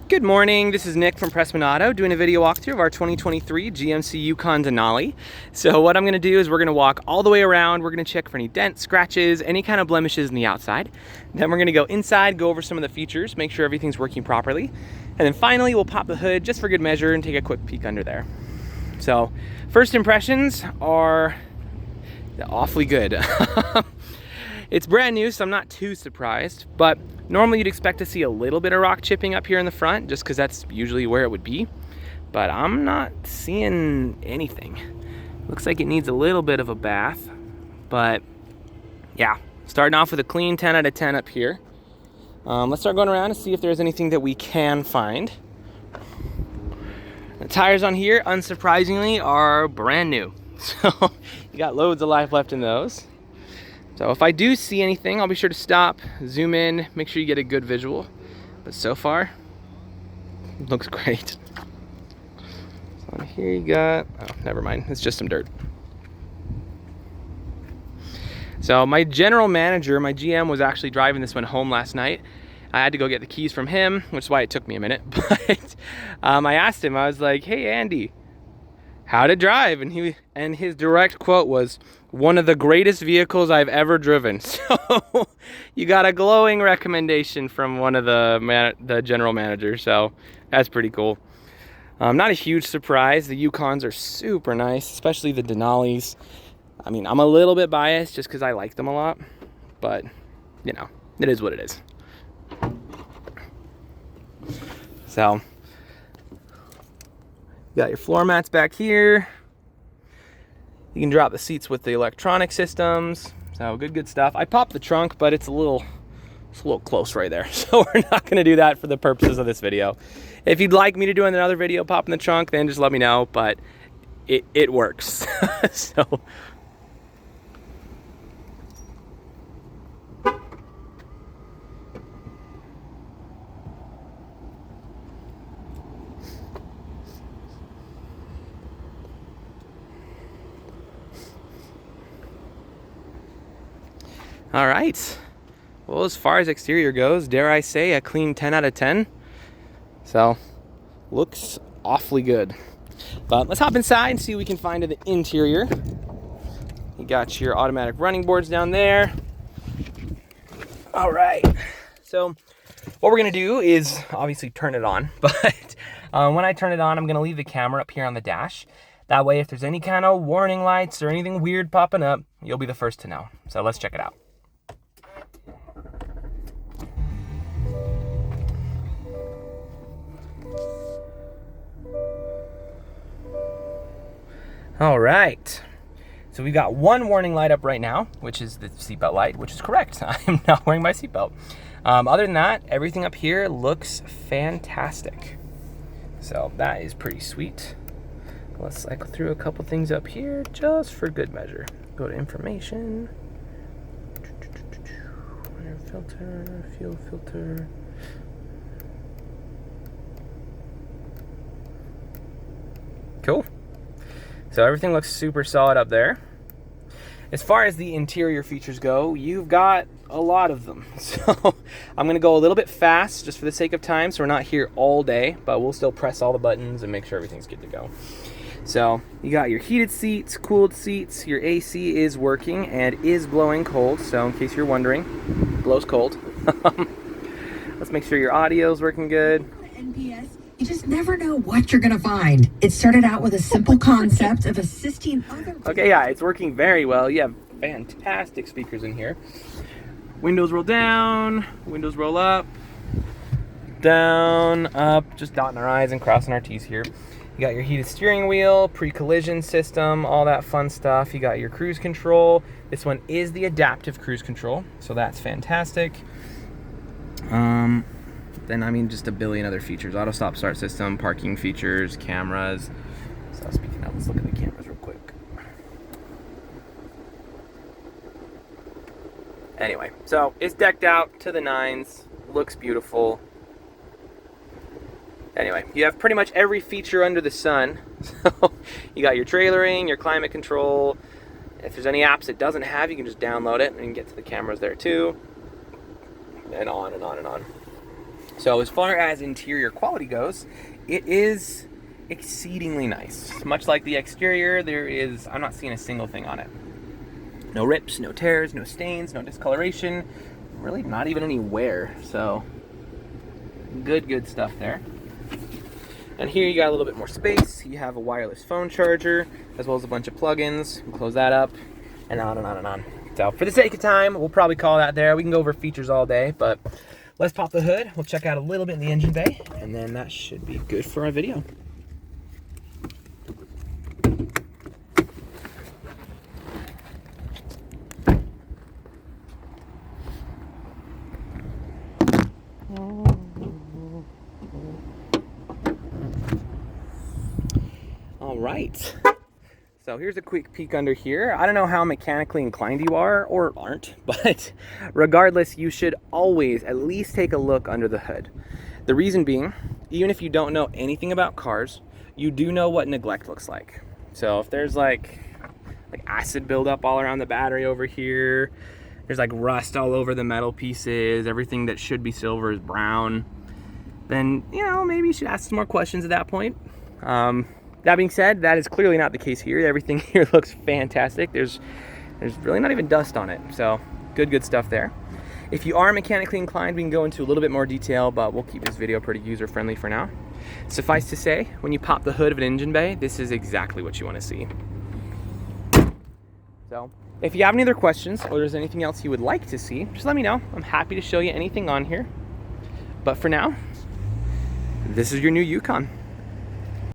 Good morning, this is Nick from Prestman Auto doing a video walkthrough of our 2023 GMC Yukon Denali. So what I'm going to do is we're going to walk all the way around, we're going to check for any dents, scratches, any kind of blemishes in the outside. Then we're going to go inside, go over some of the features, make sure everything's working properly. And then finally we'll pop the hood just for good measure and take a quick peek under there. So first impressions are awfully good. It's brand new, so I'm not too surprised, but normally you'd expect to see a little bit of rock chipping up here in the front just because that's usually where it would be, but I'm not seeing anything. Looks like it needs a little bit of a bath, but yeah, starting off with a clean 10 out of 10 up here. Let's start going around and see if there's anything that we can find. The tires on here, unsurprisingly, are brand new, so you got loads of life left in those. So if I do see anything, I'll be sure to stop, zoom in, make sure you get a good visual. But so far, it looks great. So here you got, oh, never mind, it's just some dirt. So my general manager, my GM, was actually driving this one home last night. I had to go get the keys from him, which is why it took me a minute. But I asked him, I was like, hey Andy, how to drive? And his direct quote was, one of the greatest vehicles I've ever driven. So you got a glowing recommendation from one of the general managers, so that's pretty cool. Not a huge surprise. The Yukons are super nice, especially the Denalis. I mean, I'm a little bit biased just because I like them a lot, but you know, it is what it is. So you got your floor mats back here. You can drop the seats with the electronic systems. So good stuff. I popped the trunk, but it's a little close right there. So we're not gonna do that for the purposes of this video. If you'd like me to do another video popping the trunk, then just let me know, but it works. So. All right, well, as far as exterior goes, dare I say a clean 10 out of 10. So, looks awfully good. But let's hop inside and see what we can find in the interior. You got your automatic running boards down there. All right, so what we're gonna do is obviously turn it on, but when I turn it on, I'm gonna leave the camera up here on the dash. That way, if there's any kind of warning lights or anything weird popping up, you'll be the first to know. So let's check it out. All right, so we've got one warning light up right now, which is the seatbelt light, which is correct. I'm not wearing my seatbelt. Other than that, everything up here looks fantastic. So that is pretty sweet. Let's cycle through a couple things up here just for good measure. Go to information. Air filter, fuel filter. Cool. So everything looks super solid up there. As far as the interior features go, you've got a lot of them. So I'm gonna go a little bit fast just for the sake of time, so we're not here all day, but we'll still press all the buttons and make sure everything's good to go. So you got your heated seats, cooled seats, your AC is working and is blowing cold, so in case you're wondering, it blows cold. Let's make sure your audio is working good. You just never know what you're gonna find. It started out with a simple concept of assisting others. Okay, yeah, it's working very well. You have fantastic speakers in here. Windows roll down, windows roll up, down, up, just dotting our I's and crossing our T's here. You got your heated steering wheel, pre-collision system, all that fun stuff. You got your cruise control. This one is the adaptive cruise control, so that's fantastic. Then, I mean, just a billion other features. Auto stop start system, parking features, cameras. So speaking of, let's look at the cameras real quick. Anyway, so it's decked out to the nines, looks beautiful. Anyway, you have pretty much every feature under the sun. So you got your trailering, your climate control. If there's any apps it doesn't have, you can just download it and get to the cameras there too. And on and on and on. So as far as interior quality goes, it is exceedingly nice. Much like the exterior, I'm not seeing a single thing on it. No rips, no tears, no stains, no discoloration, really not even any wear. So good stuff there. And here you got a little bit more space. You have a wireless phone charger, as well as a bunch of plugins. Close that up, and on and on and on. So for the sake of time, we'll probably call that there. We can go over features all day, but let's pop the hood. We'll check out a little bit in the engine bay, and then that should be good for our video. All right. So here's a quick peek under here. I don't know how mechanically inclined you are or aren't, but regardless, you should always at least take a look under the hood. The reason being, even if you don't know anything about cars, you do know what neglect looks like. So if there's like acid buildup all around the battery over here, there's like rust all over the metal pieces, everything that should be silver is brown, then, you know, maybe you should ask some more questions at that point. That being said, that is clearly not the case here. Everything here looks fantastic. There's really not even dust on it. So good stuff there. If you are mechanically inclined, we can go into a little bit more detail, but we'll keep this video pretty user-friendly for now. Suffice to say, when you pop the hood of an engine bay, this is exactly what you want to see. So if you have any other questions or there's anything else you would like to see, just let me know. I'm happy to show you anything on here. But for now, this is your new Yukon.